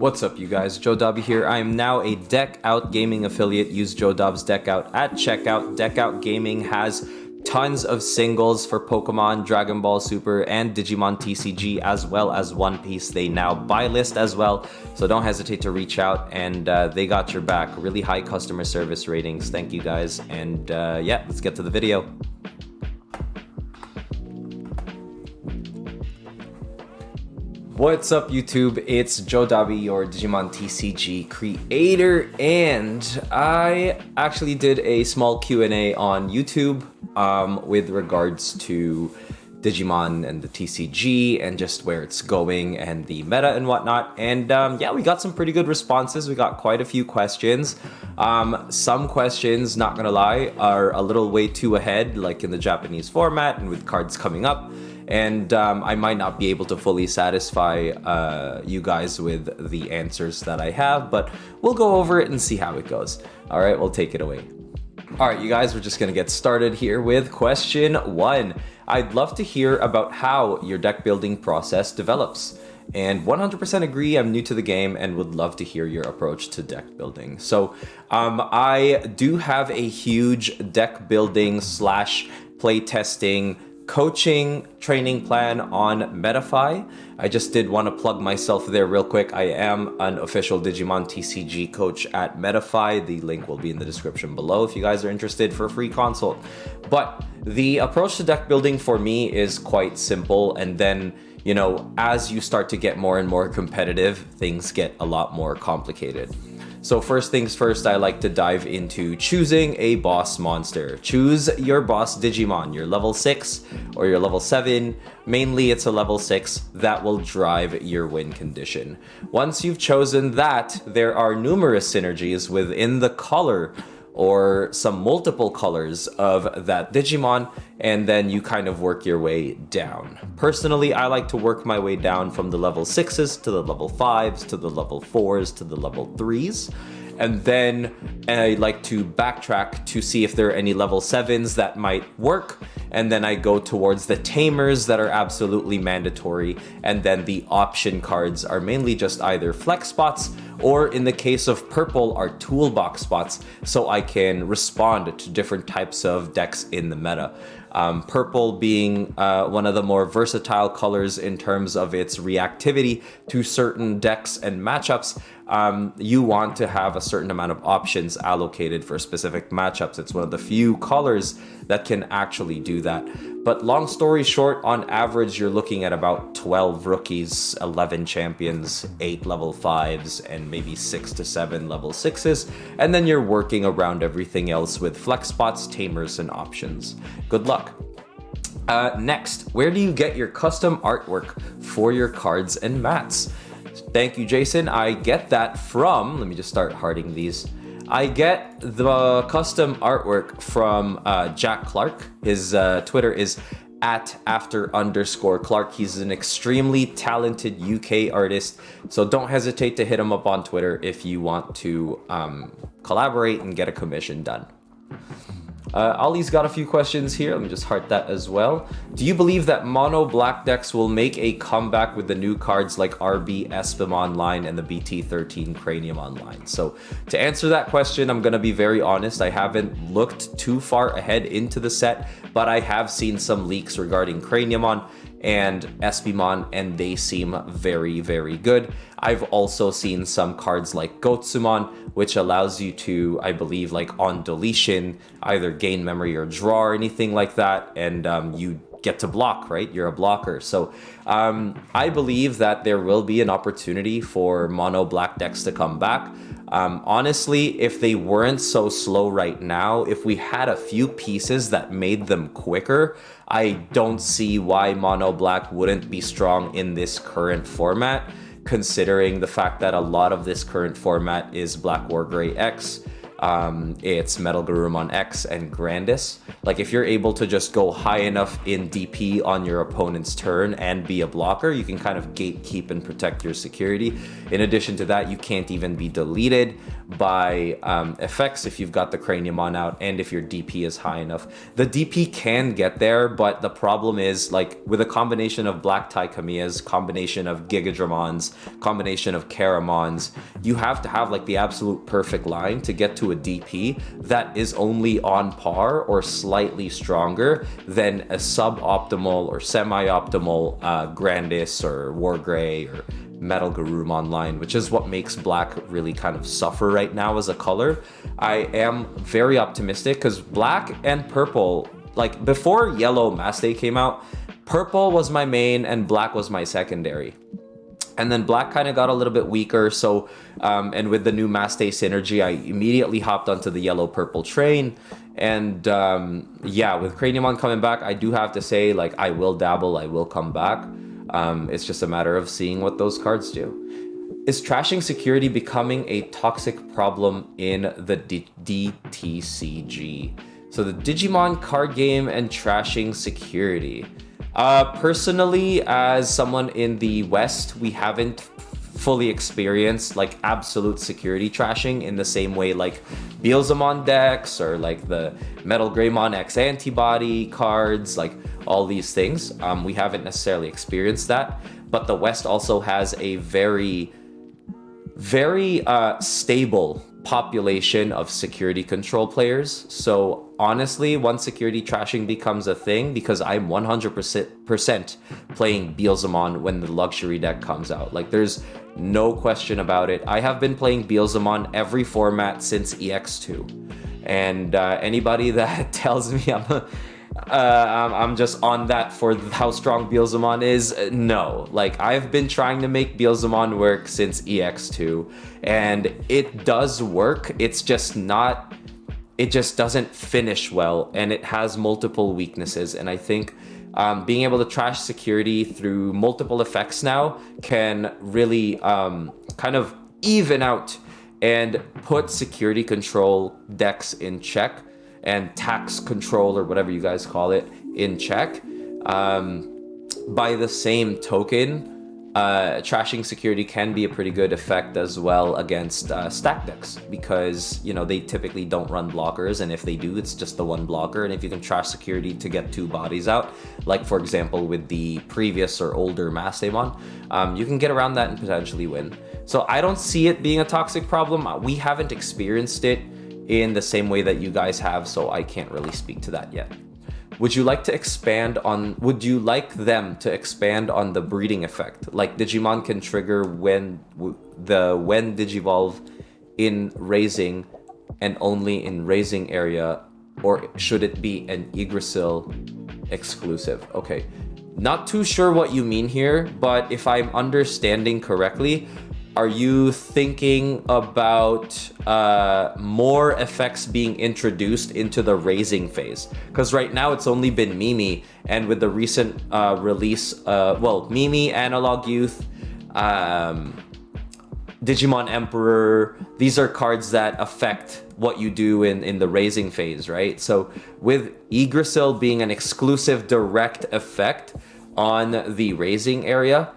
What's up, you guys? JoDobby here. I am now a Deckout gaming affiliate. Use jodobsdeckout at checkout. Deckout Gaming has tons of singles for Pokemon, Dragon Ball Super, and Digimon TCG, as well as One Piece. They now buy list as well, so don't hesitate to reach out, and they got your back. Really high customer service ratings. Thank you guys, and yeah, let's get to the video. What's up, YouTube? It's JoDobby, your Digimon TCG creator, and I actually did a small Q&A on YouTube with regards to Digimon and the TCG and just where it's going and the meta and whatnot. And yeah, we got some pretty good responses. We got quite a few questions. Some questions, not gonna lie, are a little way too ahead, like in the Japanese format and with cards coming up. And I might not be able to fully satisfy you guys with the answers that I have, but we'll go over it and see how it goes. All right, we'll take it away. All right, you guys, we're just gonna get started here with question 1. I'd love to hear about how your deck building process develops. And 100% agree, I'm new to the game and would love to hear your approach to deck building. So I do have a huge deck building / play testing coaching training plan on Metafy. I just did want to plug myself there real quick. I am an official Digimon TCG coach at Metafy. The link will be in the description below if you guys are interested for a free consult. But the approach to deck building for me is quite simple, and then as you start to get more and more competitive, things get a lot more complicated. So first things first, I like to dive into choosing a boss monster. Choose your boss Digimon, your level 6 or your level 7. Mainly it's a level 6 that will drive your win condition. Once you've chosen that, there are numerous synergies within the color or some multiple colors of that Digimon, and then you kind of work your way down. Personally, I like to work my way down from the level 6s to the level 5s to the level 4s to the level 3s. And then I like to backtrack to see if there are any level 7s that might work. And then I go towards the tamers that are absolutely mandatory. And then the option cards are mainly just either flex spots, or in the case of purple, are toolbox spots, so I can respond to different types of decks in the meta. Purple being one of the more versatile colors in terms of its reactivity to certain decks and matchups. You want to have a certain amount of options allocated for specific matchups. It's one of the few colors that can actually do that. But long story short, on average, you're looking at about 12 rookies, 11 champions, 8 level 5s, and maybe 6 to 7 level 6s. And then you're working around everything else with flex spots, tamers, and options. Good luck. Next, where do you get your custom artwork for your cards and mats? Thank you, Jason. I get that from, let me just start hearting these. I get the custom artwork from Jack Clark. His Twitter is @after_Clark. He's an extremely talented UK artist, so don't hesitate to hit him up on Twitter if you want to collaborate and get a commission done. Ollie's got a few questions here. Let me just heart that as well. Do you believe that mono black decks will make a comeback with the new cards like RB Espimon line and the BT13 Craniumon line? So to answer that question, I'm going to be very honest. I haven't looked too far ahead into the set, but I have seen some leaks regarding Craniumon and Espimon, and they seem very, very good. I've also seen some cards like Gotsumon, which allows you to, I believe, like on deletion, either gain memory or draw or anything like that, and you get to block, right? You're a blocker. So I believe that there will be an opportunity for mono black decks to come back. Honestly, if they weren't so slow right now, if we had a few pieces that made them quicker, I don't see why mono black wouldn't be strong in this current format, considering the fact that a lot of this current format is Black War Gray X. it's Metal Garurumon X and Grandis. Like if you're able to just go high enough in DP on your opponent's turn and be a blocker, you can kind of gatekeep and protect your security. In addition to that, you can't even be deleted by effects if you've got the Craniumon out and if your DP is high enough. The DP can get there, but the problem is, like, with a combination of Black Tai Kamiyas, combination of Gigadramons, combination of Karamons, you have to have like the absolute perfect line to get to a DP that is only on par or slightly stronger than a suboptimal or semi-optimal Grandis or Wargrey or Metal Garurumon line, which is what makes Black really kind of suffer right now as a color. I am very optimistic because Black and Purple, like before Yellow Mass Day came out, Purple was my main and Black was my secondary. And then Black kind of got a little bit weaker, so and with the new Mass Day synergy, I immediately hopped onto the Yellow-Purple train. And yeah, with Craniumon coming back, I do have to say, like, I will dabble, I will come back. It's just a matter of seeing what those cards do. Is trashing security becoming a toxic problem in the DTCG? So the Digimon card game and trashing security. Personally, as someone in the West, we haven't fully experienced like absolute security trashing in the same way like Devimon Decks or like the Metal Greymon X antibody cards, like all these things. We haven't necessarily experienced that, but the West also has a very stable population of security control players. So honestly, once security trashing becomes a thing, because I'm 100% playing Beelzemon when the luxury deck comes out, like there's no question about it. I have been playing Beelzemon every format since EX2, and anybody that tells me I'm just on that for how strong Beelzemon is, no. Like, I've been trying to make Beelzemon work since EX2, and it does work. It's just not, it just doesn't finish well, and it has multiple weaknesses. And I think being able to trash security through multiple effects now can really kind of even out and put security control decks in check, and tax control, or whatever you guys call it, in check. By the same token, trashing security can be a pretty good effect as well against stack decks, because, you know, they typically don't run blockers, and if they do, it's just the one blocker. And if you can trash security to get two bodies out, like for example with the previous or older Mastemon, you can get around that and potentially win. So I don't see it being a toxic problem. We haven't experienced it in the same way that you guys have, so I can't really speak to that yet. Would you like them to expand on the breeding effect? Like Digimon can trigger when Digivolve in raising and only in raising area, or should it be an Yggdrasil exclusive? Okay, not too sure what you mean here, but if I'm understanding correctly, are you thinking about more effects being introduced into the raising phase? Because right now it's only been Mimi, and with the recent release, Mimi, Analog Youth, Digimon Emperor, these are cards that affect what you do in the raising phase, right? So with Yggdrasil being an exclusive direct effect on the raising area,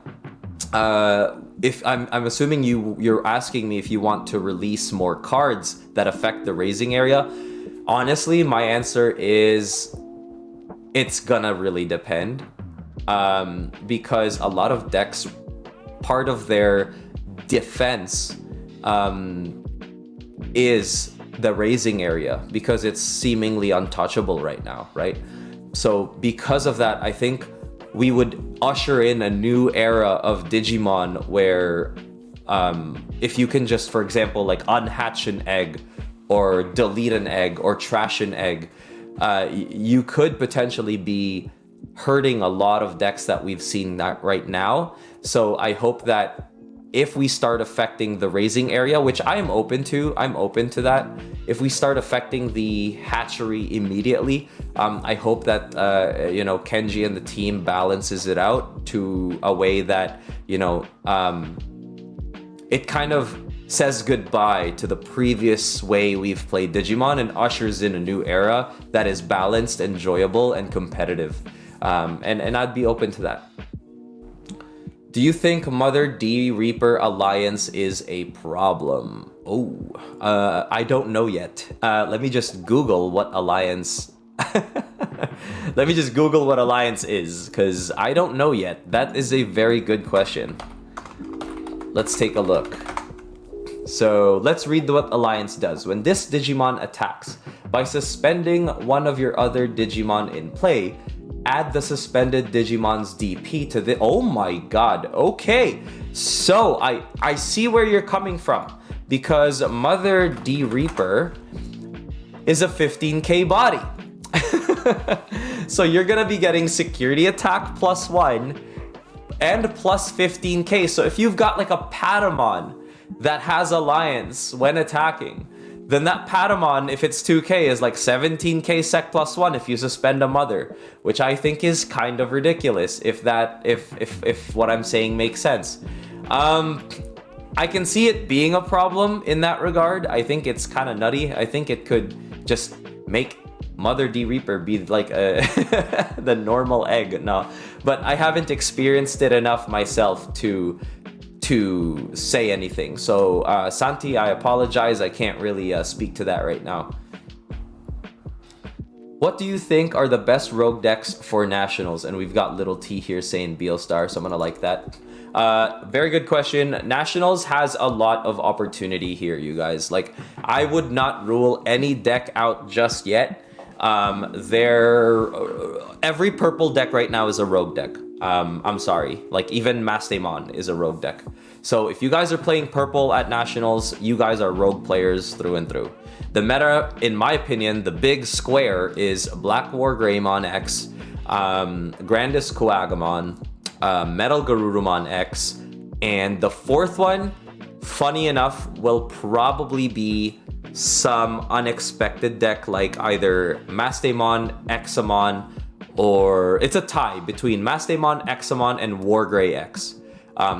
if I'm assuming you're asking me if you want to release more cards that affect the raising area. Honestly, my answer is it's gonna really depend, because a lot of decks, part of their defense is the raising area, because it's seemingly untouchable right now, right? So because of that, I think we would usher in a new era of Digimon where if you can just, for example, like unhatch an egg or delete an egg or trash an egg, you could potentially be hurting a lot of decks that we've seen that right now. So I hope that if we start affecting the raising area, which I'm open to that. If we start affecting the hatchery immediately, I hope that Kenji and the team balances it out to a way that it kind of says goodbye to the previous way we've played Digimon and ushers in a new era that is balanced, enjoyable, and competitive. And I'd be open to that. Do you think Mother D Reaper Alliance is a problem? I don't know yet. Let me just Google what Alliance... Let me just Google what Alliance is, because I don't know yet. That is a very good question. Let's take a look. So let's read what Alliance does. When this Digimon attacks, by suspending one of your other Digimon in play, add the suspended Digimon's DP to the... Oh my god, okay. So I see where you're coming from, because Mother D Reaper is a 15k body. So you're gonna be getting security attack +1 and +15k. So if you've got like a Patamon that has Alliance when attacking, then that Patamon, if it's 2k, is like 17k sec +1 if you suspend a Mother, which I think is kind of ridiculous if what I'm saying makes sense. I can see it being a problem in that regard. I think it's kind of nutty. I think it could just make Mother D Reaper be like the normal egg. No, but I haven't experienced it enough myself to say anything. So Santi, I apologize. I can't really speak to that right now. What do you think are the best rogue decks for nationals? And we've got little T here saying Beelstar, so I'm gonna like that. Very good question. Nationals has a lot of opportunity here, you guys. Like, I would not rule any deck out just yet. Every purple deck right now is a rogue deck. I'm sorry, like even Mastemon is a rogue deck. So if you guys are playing purple at nationals, you guys are rogue players through and through. The meta, in my opinion, the big square is Black War Greymon X, Grandis Kuagamon, Metal Garurumon X, and the fourth one, funny enough, will probably be some unexpected deck like either Mastemon, Examon, or it's a tie between Mastemon, Examon, and Wargrey X.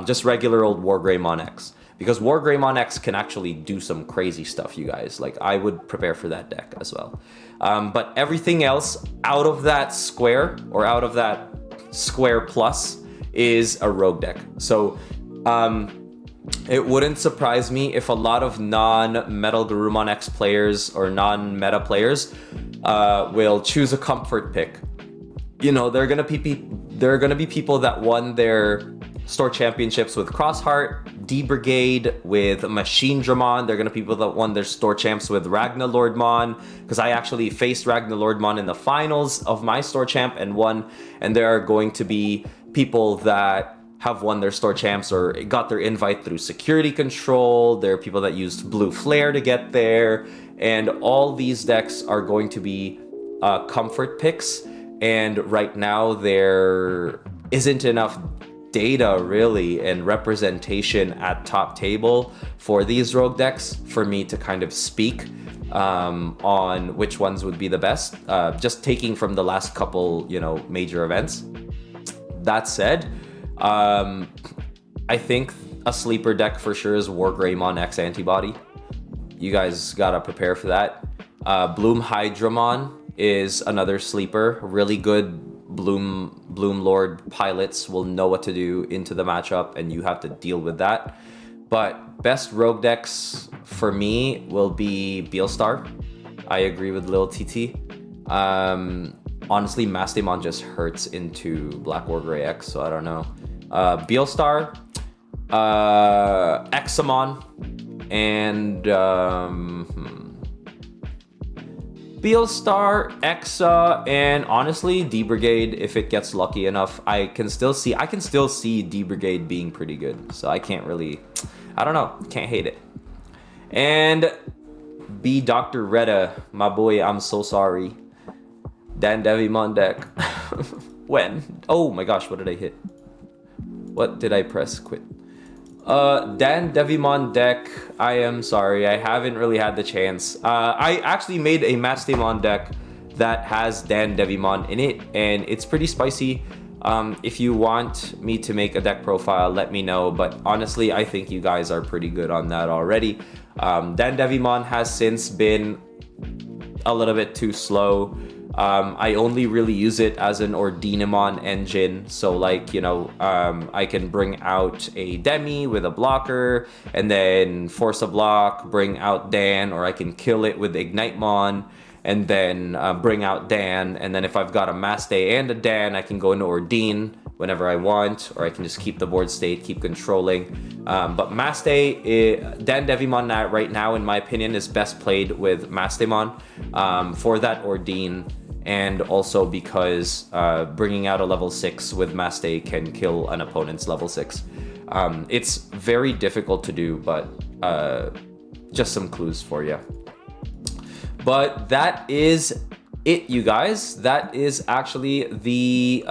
Just regular old Wargreymon X. Because Wargreymon X can actually do some crazy stuff, you guys. Like, I would prepare for that deck as well. But everything else out of that square, or out of that square plus, is a rogue deck. So, it wouldn't surprise me if a lot of non-Metal Garurumon X players or non-meta players will choose a comfort pick. You know, there are gonna be people that won their store championships with Crossheart, D Brigade, with Machine Dramon. There are gonna be people that won their store champs with Ragnalordmon, because I actually faced Ragnalordmon in the finals of my store champ and won. And there are going to be people that have won their store champs or got their invite through security control. There are people that used Blue Flare to get there. And all these decks are going to be comfort picks. And right now there isn't enough data really and representation at top table for these rogue decks for me to kind of speak on which ones would be the best. Just taking from the last couple, major events. That said, I think a sleeper deck for sure is Wargreymon X Antibody. You guys gotta prepare for that. Bloom Hydramon is another sleeper. Really good Bloom Lord pilots will know what to do into the matchup, and you have to deal with that. But best rogue decks for me will be Beelstar. I agree with Lil TT. Honestly, Mastemon just hurts into Black Wargrey X, so I don't know. Beelstar, Examon, and Beelstar, Exa, and honestly, D Brigade if it gets lucky enough. I can still see D Brigade being pretty good. So I can't hate it. And B Dr. Retta, my boy, I'm so sorry. Dan Devimon deck. When? Oh my gosh, what did I hit? What did I press? Quit. Dan Devimon deck, I am sorry, I haven't really had the chance. I actually made a Mastemon deck that has Dan Devimon in it, and it's pretty spicy. If you want me to make a deck profile, let me know. But honestly, I think you guys are pretty good on that already. Dan Devimon has since been a little bit too slow. I only really use it as an Ordinamon engine. So like, you know, I can bring out a Demi with a blocker and then force a block, bring out Dan, or I can kill it with Ignitemon and then bring out Dan. And then if I've got a Maste and a Dan, I can go into Ordine whenever I want, or I can just keep the board state, keep controlling. But Maste, Dan Devimon right now, in my opinion, is best played with Mastemon for that Ordine, and also because bringing out a level 6 with Maste can kill an opponent's level 6. It's very difficult to do, but just some clues for you. But that is it, you guys. That is actually the...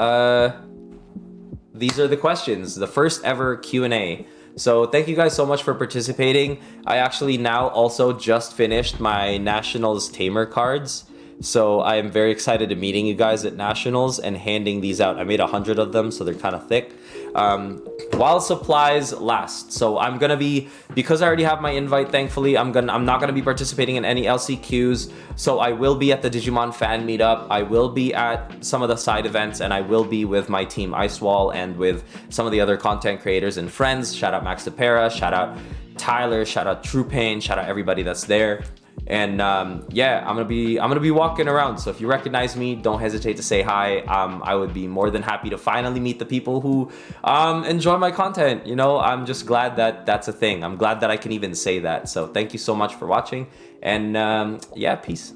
These are the questions, the first ever Q&A. So thank you guys so much for participating. I actually now also just finished my Nationals Tamer cards. So I am very excited to meeting you guys at Nationals and handing these out. I made 100 of them, so they're kind of thick. While supplies last. So I'm gonna be, because I already have my invite, thankfully, I'm not gonna be participating in any LCQs. So I will be at the Digimon fan meetup. I will be at some of the side events, and I will be with my team Icewall and with some of the other content creators and friends. Shout out Max DePera, shout out Tyler, shout out True Pain, shout out everybody that's there. And yeah, I'm gonna be walking around. So if you recognize me, don't hesitate to say hi. I would be more than happy to finally meet the people who enjoy my content. You know, I'm just glad that that's a thing. I'm glad that I can even say that. So thank you so much for watching, and yeah, peace.